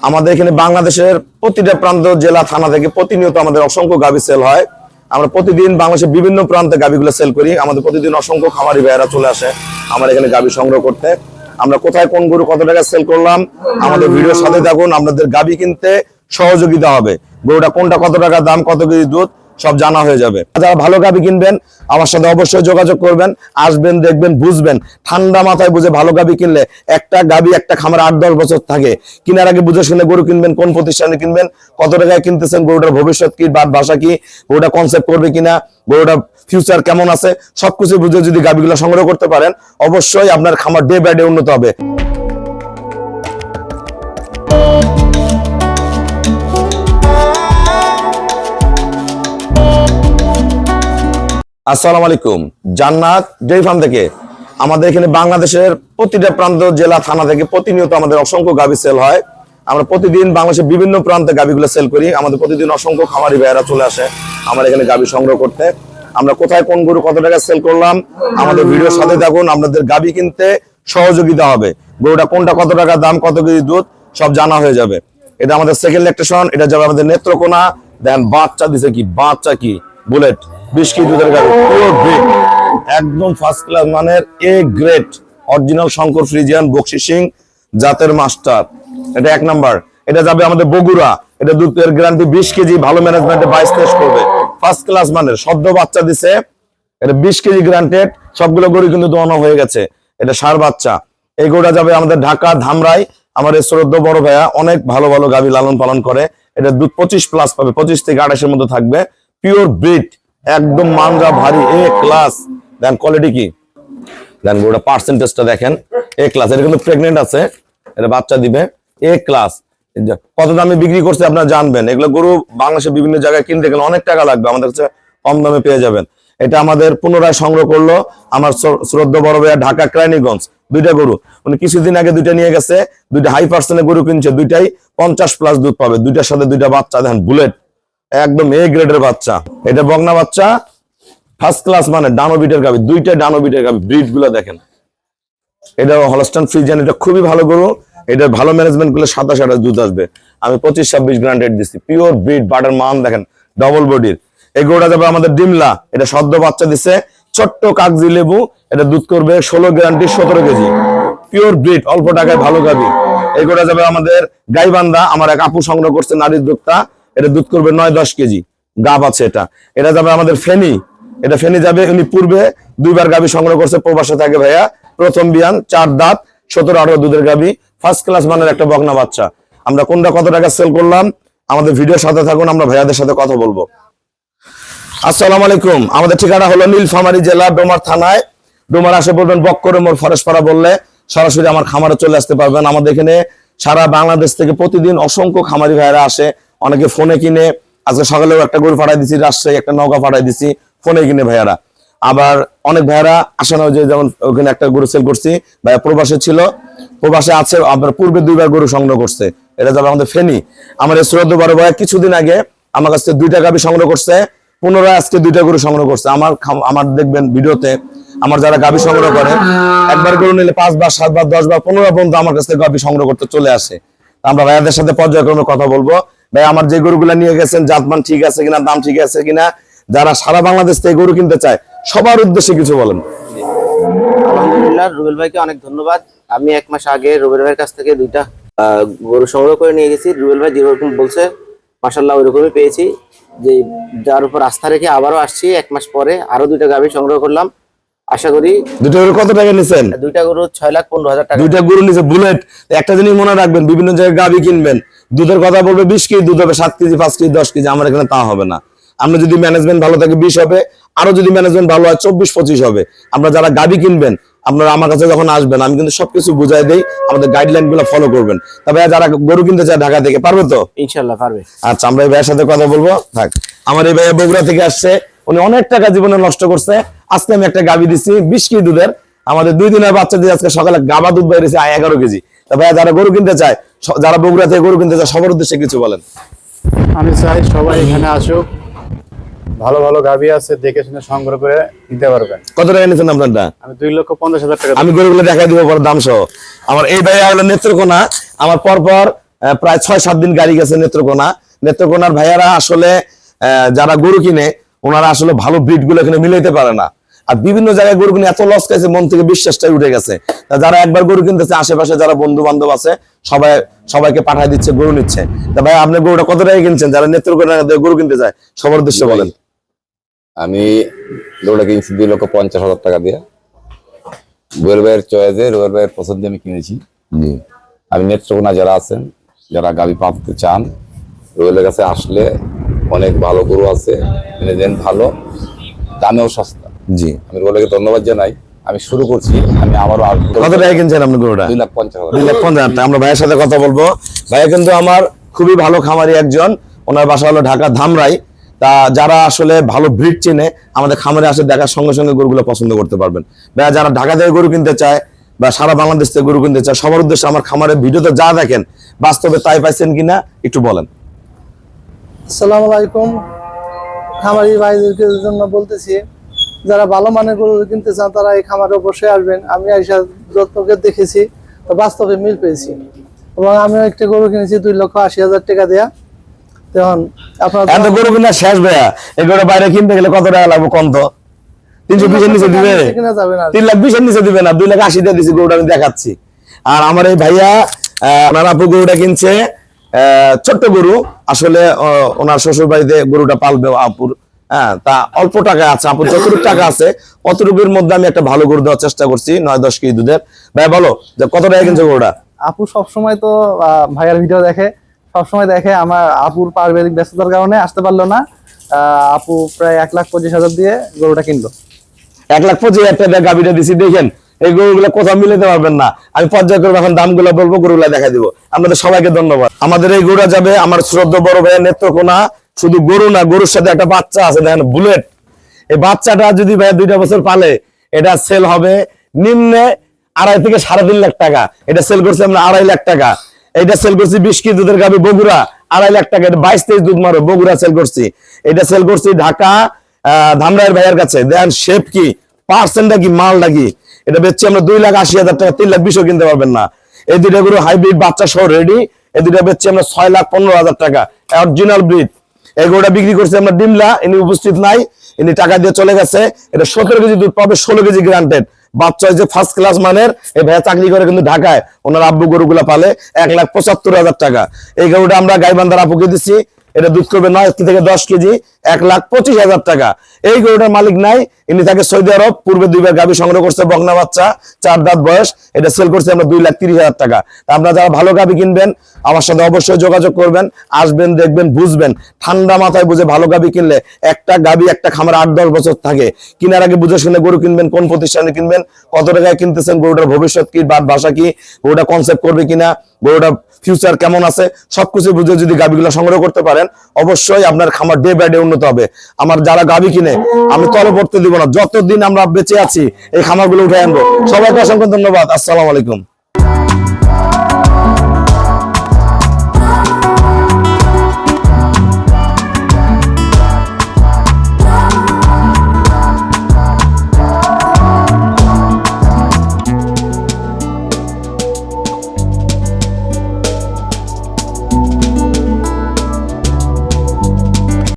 আমাদের এখানে বাংলাদেশের প্রতিটা প্রান্ত জেলা থানা থেকে প্রতিনিয়ত আমাদের অসংখ্য গাভী সেল হয়। আমরা প্রতিদিন বাংলাদেশের বিভিন্ন প্রান্তে গাভীগুলো সেল করি। আমাদের প্রতিদিন অসংখ্য খামারি ভাইয়েরা চলে আসে আমার এখানে গাভী সংগ্রহ করতে। আমরা কোথায় কোন গরু কত টাকা সেল করলাম আমাদের ভিডিওর সাথে থাকুন। আপনাদের গাভী কিনতে সহযোগিতা হবে, গরুটা কোনটা কত টাকা দাম, কত কেজি দুধ সব জানা হয়ে যাবে। যারা ভালো গাভী কিনবেন আমার সাথে অবশ্যই যোগাযোগ করবেন, আসবেন, দেখবেন, বুঝবেন। ঠান্ডা মাথায় বুঝে ভালো গাভী কিনলে একটা গাভী একটা খামার 8-10 বছর থাকে। কেনার আগে বুঝে শুনে গরু কিনবেন, কোন প্রতিষ্ঠানে কিনবেন, কত টাকায় কিনতেছেন, গরুটার ভবিষ্যৎ কি, বাদ ভাষা কি, গরুটা কনসেপ্ট করবে কিনা, গরুটার ফিউচার কেমন আছে, সবকিছু বুঝে যদি গাভীগুলো সংগ্রহ করতে পারেন অবশ্যই আপনার খামার ডে বাই ডে উন্নত হবে। আসসালামু আলাইকুম, জান্নাত ডেইরি ফার্ম থেকে। আমাদের এখানে বাংলাদেশের প্রতিটা প্রান্ত জেলা থানা থেকে প্রতিনিয়ত আমাদের অসংখ্য গাভী সেল হয়। আমরা প্রতিদিন বাংলাদেশের বিভিন্ন প্রান্তে গাভীগুলো সেল করি। আমাদের প্রতিদিন অসংখ্য খামারি ভাইয়েরা চলে আসে আমার এখানে গাভী সংগ্রহ করতে। আমরা কোথায় কোন গরু কত টাকা সেল করলাম আমাদের ভিডিওর সাথে থাকুন। আপনাদের গাভী কিনতে সহযোগিতা হবে, গরুটা কোনটা কত টাকা দাম, কত কেজি দুধ সব জানা হয়ে যাবে। এটা আমাদের সেকেন্ড ল্যাকটেশন, এটা যাবে আমাদের নেত্রকোনা। দেন বাচ্চা দিছে কি, বাচ্চা কি বুলেট 20 কেজি দুধের গাভী, পিওর ব্রিড, একদম ফার্স্ট ক্লাস মানের এ গ্রেড অরিজিনাল শঙ্কর ফ্রিজিয়ান বকশি সিং জাতের মাস্টার। এটা 1 নাম্বার। এটা যাবে আমাদের বগুড়া। এটা দুধের গ্যারান্টি 20 কেজি, ভালো ম্যানেজমেন্টে 22-23 করবে, ফার্স্ট ক্লাস মানের সদ্য বাচ্চা দিছে। এটা 20 কেজি গ্যারান্টেড, সবগুলো গরু কিন্তু দোয়ানো হয়ে গেছে। এটা ষাঁড় বাচ্চা। এই গরুটা যাবে আমাদের ঢাকা ধামরাই। আমার এই শ্রদ্ধ বড় ভাইয়া অনেক ভালো ভালো গাভী লালন পালন করে। এটা দুধ 25 প্লাস পাবে, 25 থেকে 28 এর মধ্যে থাকবে, পিওর ব্রিড, একদম মানরা ভারী এ ক্লাস। দেন কোয়ালিটি কি, দেন গরুটা পার্সেন্টেজটা দেখেন, এ ক্লাস। এটা কিন্তু প্রেগনেন্ট আছে, এটা বাচ্চা দিবে, এ ক্লাস। কত দামে বিক্রি করছে আপনারা জানবেন। এগুলো গরু বাংলাদেশের বিভিন্ন জায়গায় কিনতে গেলে অনেক টাকা লাগবে, আমাদের কাছে কম দামে পেয়ে যাবেন। এটা আমাদের পুনরায় সংগ্রহ করলো আমার শ্রদ্ধ বড় ভাইয়া ঢাকা ক্রাইনিগঞ্জ। দুইটা গরু উনি কিছুদিন আগে দুইটা নিয়ে গেছে, দুইটা হাই পার্সেন্টের গরু কিনছে, দুইটাই 50 প্লাস দুধ পাবে, দুইটার সাথে দুইটা বাচ্চা। দেখেন বুলেট, একদম এ গ্রেডের বাচ্চা। এটা বগনা বাচ্চা, ফার্স্ট ক্লাস মানে ডানোবিটের গাভী, দুইটা ডানোবিটের গাভী, ব্রিড গুলো দেখেন। এটা হলস্টাইন ফ্রিজিয়ান, এটা খুবই ভালো গরু। এটা ভালো ম্যানেজমেন্ট করলে 27-28 দুধ আসবে। আমি 25-26 গ্রান্টেড দিচ্ছি, পিওর ব্রিড, বাটার মান দেখেন, ডবল বডির। এই গরুটা যাবে আমাদের ডিমলা। এটা সদ্য বাচ্চা দিচ্ছে, ছোট্ট কাগজি লেবু। এটা দুধ করবে 16 গ্যারান্টি, 17 কেজি, পিওর ব্রিড, অল্প টাকায় ভালো গাভী। এই গরুটা যাবে আমাদের গাইবান্ধা। আমার এক আপু সংগ্রহ করছে, নারীর উদ্যোক্তা। এটা দুধ করবে 9-10 কেজি, গাব আছে। এটা যাবে আমাদের ফেনী। এটা ফেনী যাবে, উনি পূর্বে 2বার গাভী সংগ্রহ করছে, প্রবাসে থাকে ভাইয়া। প্রথম বিয়ান, 4 দাঁত, 17-18 দুধের গাভী, ফার্স্ট ক্লাস মানের একটা বকনা বাচ্চা। আমরা কোনটা কত টাকা সেল করলাম আমাদের ভিডিওর সাথে থাকুন, আমরা ভাইয়াদের সাথে কথা বলবো। আসসালামু আলাইকুম, আমাদের ঠিকানা হলো নীলফামারী জেলা ডোমার থানায়। ডোমার আসে বলবেন বক্করে মোড় ফরেশপাড়া বললে সরাসরি আমার খামারে চলে আসতে পারবেন। আমাদের এখানে সারা বাংলাদেশ থেকে প্রতিদিন অসংখ্য খামারি ভাইরা আসে, অনেকে ফোনে কিনে। আজকে সকালেও একটা গরু পাঠাই দিছি রাজশাহী, একটা নৌকা পাঠাই দিছি, ফোনে কিনে ভাইয়ারা। আবার অনেক ভাইয়ারা আসে না, যে যেমন ওখানে একটা গরু সেল করছি, ভাইয়া প্রবাসে ছিল, প্রবাসে আছে, আপনার পূর্বে 2বার গরু সংগ্রহ করছে। এটা যাবে আমাদের ফেনী। আমার এই শ্রদ্ধ বড় ভাইয়া কিছুদিন আগে আমার কাছে 2টা গাভী সংগ্রহ করছে, পুনরায় আজকে 2টা গরু সংগ্রহ করছে। আমার দেখবেন ভিডিওতে আমার যারা গাভী সংগ্রহ করে, একবার গরু নিলে 5 বার, 7 বার, 10 বার, 15 বার পর্যন্ত আমার কাছে গাভী সংগ্রহ করতে চলে আসে। আমরা ভাইয়াদের সাথে পর্যায়ক্রমে কথা বলবো। ভাই আমার যে গরুগুলা নিয়ে গেছেন জাতমান ঠিক আছে কিনা, দাম ঠিক আছে কিনা, যারা সারা বাংলাদেশ থেকে গরু কিনতে চায় সবার উদ্দেশ্যে কিছু বলেন। আলহামদুলিল্লাহ, রুবেল ভাইকে অনেক ধন্যবাদ। আমি 1 মাস আগে রুবেল ভাইয়ের কাছ থেকে 2টা গরু সংগ্রহ করে নিয়ে গেছি। রুবেল ভাই যেরকম বলছে মাশাআল্লাহ ওইরকমই পেয়েছি। যে যার উপর আস্থা রেখে আবারও আসছি 1 মাস পরে, আরো 2টা গাভী সংগ্রহ করলাম। আশা করি। 2টা গরু কত টাকা নিছেন? 2টা গরু 6,15,000 টাকা। 2টা গরু নিছে বুলেট। একটা জিনিস মনে রাখবেন, বিভিন্ন জায়গায় গাভী কিনবেন, দুধের কথা বলবে 20 কেজি দুধ হবে, 7 কেজি, 5 কেজি, 10 কেজি। আমার এখানে তা হবে না। আমরা যদি ম্যানেজমেন্ট ভালো থাকে 20 হবে, আরো যদি ম্যানেজমেন্ট ভালো হয় 24-25 হবে। আমরা যারা গাভী কিনবেন আপনারা আমার কাছে যখন আসবেন আমি কিন্তু সবকিছু বুঝাই দেই, আমাদের গাইডলাইন গুলো ফলো করবেন। তবে যারা গরু কিনতে চায় ঢাকা থেকে, পারবে তো? ইনশাআল্লাহ পারবে। আচ্ছা, আমরা এই ভাইয়ের সাথে কথা বলবো। থাক, আমার এই ভাইয়া বগুড়া থেকে আসছে, উনি অনেক টাকা জীবনে নষ্ট করছে। আজকে আমি একটা গাভী দিচ্ছি 20 কেজি দুধের, আমাদের 2 দিনের বাচ্চা দিয়ে আজকে সকালে গাভা দুধ বাইরেছে 11 কেজি। তা ভাইয়া যারা গরু কিনতে চায়, যারা বগুড়া থেকে গরু কিনতে চায়, সবার উদ্দেশ্যে কিছু বলেন। আমি চাই সবাই এখানে আসুক, ভালো ভালো গাভী আছে, দেখে শুনে সংগ্রহ করে নিতে পারবেন। কত টাকা নিয়েছেন আপনারটা? আমি 2,50,000 টাকা। আমি গরুগুলো দেখাই দিব পরে দাম সহ। আমার এই ভাইয়া হলো নেত্রকোনা। আমার পরপর প্রায় 6-7 দিন গাড়ি গেছে নেত্রকোনার ভাইয়ারা আসলে যারা গরু কিনে ওনারা আসলে ভালো ব্রিড গুলো এখানে মিলাইতে পারে না, আর বিভিন্ন জায়গায় গরু কিনে এত লস খাইছে মন থেকে বিশ্বাসটাই উঠে গেছে। তা যারা একবার গরু কিনতেছে আশেপাশে যারা বন্ধু বান্ধব আছে সবাইকে পাঠায় দিচ্ছে, গরু নিচ্ছে। তা ভাই আপনি গরুটা কত টাকা কিনছেন? যারা নেত্রকোনা গরু কিনতে চায় সবার উদ্দেশ্যে বলেন। আমি গরুটা কিনছি 2,50,000 টাকা দিয়ে। রুবেল ভাইয়ের চয়েসে, রুবেল ভাইয়ের পছন্দে আমি কিনেছি। আমি নেত্রকোনা যারা আছেন, যারা গাভী পালতে চান, রুবেলের কাছে আসলে অনেক ভালো গরু আছে, কিনে দেন ভালো, দামেও সস্তা। জি, আমি রুবেলকে ধন্যবাদ জানাই। আমি শুরু করছি, আমি আমারও কত টাকা কিনছেন আপনি গরুটা? 2,50,000। 2,50,000 টাকা। আমরা ভাইয়ের সাথে কথা বলবো। ভাইয়া কিন্তু আমার খুবই ভালো খামারি একজন, ওনার বাসা হলো ঢাকা ধামরাই। তা যারা আসলে ভালো ব্রিড চেনে আমাদের খামারে আসে, দেখার সঙ্গে সঙ্গে গরুগুলো পছন্দ করতে পারবেন। ভাইয়া যারা ঢাকা থেকে গরু কিনতে চায় বা সারা বাংলাদেশ থেকে গরু কিনতে চায় সবার উদ্দেশ্যে আমার খামারের ভিডিওতে যা দেখেন বাস্তবে তাই পাইছেন কিনা একটু বলেন। আসসালামু আলাইকুম। খামারি ভাইদেরকে জন্য বলতেছি, যারা ভালো মানের গরু কিনতে চান তারা এই খামারে অবশ্যই আসবেন। আমি আইসা যত্নকে দেখেছি, তো বাস্তবে মিল পেয়েছি। এবং আমিও একটা গরু কিনেছি 2,80,000 টাকা দেয়া। তখন আপনার এত গরু কিনা শেষ ভাইয়া, এই গরু বাইরে কিনতে গেলে কত টাকা লাগবে কম তো? 320 নিচে দিবে? কিনা যাবে না। 3,20,000 নিচে দিবে না, 2,80,000 দিয়ে দিছি গরুটা আমি দেখাচ্ছি। আর আমার এই ভাইয়া ওনার আপু গরুটা কিনছে, ছোট্ট গরু আসলে ওনার শ্বশুর বাড়িতে গরুটা পালবে আপুর। হ্যাঁ, তা অল্প টাকা আছে, আপুর যতটুকু টাকা আছে অতটুকুর মধ্যে আমি একটা ভালো গরু দেওয়ার চেষ্টা করছি, 9-10 কেজি দুধের। ভাই বলো যে কত টাকা কিনছে গরুটা? আপু সবসময় তো ভাইয়ার ভিডিও দেখে, সবসময় দেখে। আমার আপুর পারিবারিক ব্যস্ততার কারণে আসতে পারলো না। আপু প্রায় 1,25,000 দিয়ে গরুটা কিনলো। 1,25,000 টাকা গাবিটা দিছি। দেখেন এই গরুগুলো কোথাও মিলাতে পারবেন না। আমি পর্যায়ক্রমে এখন দামগুলো বলবো, গরুগুলা দেখাই দিব। আপনাদের সবাইকে ধন্যবাদ। আমাদের এই গরুটা যাবে আমার শ্রদ্ধা বড় ভাইয়া নেত্রকোনা। শুধু গরু না, গরুর সাথে একটা বাচ্চা আছে, দেখেন বুলেট। এই বাচ্চাটা যদি ভাইয়া 2টা বছর পালে এটা সেল হবে নিম্নে 2.5 থেকে 3.5 লাখ টাকা। এটা সেল করছি আমরা 2.5 লাখ টাকা। এটা সেল করছি 20 কেজি দুধের গাবি বগুড়া, 2.5 লাখ টাকা। এটা 22-23 দুধ মারো, বগুড়া সেল করছি। এটা সেল করছি ঢাকা ধামরাইয়ের ভাইয়ের কাছে। দেখেন শেপ কি, পার্সেন্টটা কি, মালটা কি। এটা বেচছি আমরা 2,80,000 টাকা। 3,20,000 কিনতে পারবেন না। এই দুইটা গরু হাইব্রিড বাচ্চা সহ রেডি। এই দুইটা বেচছি আমরা 6,15,000 টাকা, অরিজিনাল ব্রিড। এই গরুটা বিক্রি করছি আমরা ডিমলা, ইনি উপস্থিত নাই, ইনি টাকা দিয়ে চলে গেছে। এটা 17 কেজি দুধ পাবে, 16 কেজি গ্রান্টেড বাচ্চা হয়েছে, ফার্স্ট ক্লাস মানের। এই ভাইয়া চাকরি করে কিন্তু ঢাকায়, ওনার আব্বু গরুগুলা পালে। 1,75,000 টাকা। এই গরুটা আমরা গাইবান্ধার আপুকে দিচ্ছি, এটা দুধ করবে 9 থেকে 10 কেজি, 1,25,000 টাকা। এই গরুটার মালিক নাই, ইনি থাকে সৌদি আরব। পূর্বে 2বার গাভী সংগ্রহ করছে, বকনা বাচ্চা, 4 দাঁত বয়স। এটা সেল করছে আমরা 2,30,000 টাকা। তা আপনারা যারা ভালো গাভী কিনবেন আমার সাথে অবশ্যই যোগাযোগ করবেন, আসবেন, দেখবেন, বুঝবেন। ঠান্ডা মাথায় বুঝে ভালো গাভী কিনলে একটা গাভী একটা খামার 8-10 বছর থাকে। কিনার আগে বুঝে শুনে গরু কিনবেন, কোন প্রতিষ্ঠানে কিনবেন, কত টাকায় কিনতেছেন, গরুটার ভবিষ্যৎ কি, বাদ ভাষা কি, গরুটা কনসেপ্ট করবে কিনা, গরুটা ফিউচার কেমন আছে, সবকিছু বুঝে যদি গাভীগুলো সংগ্রহ করতে পারেন অবশ্যই আপনার খামার ডে বাই ডে উন্নত হবে। আমার যারা গাভী কিনে আমি তলে পড়তে দিব না, যতদিন আমরা বেঁচে আছি এই খামারগুলো উঠে আনবো। সবাইকে অসংখ্য ধন্যবাদ। আসসালামু আলাইকুম।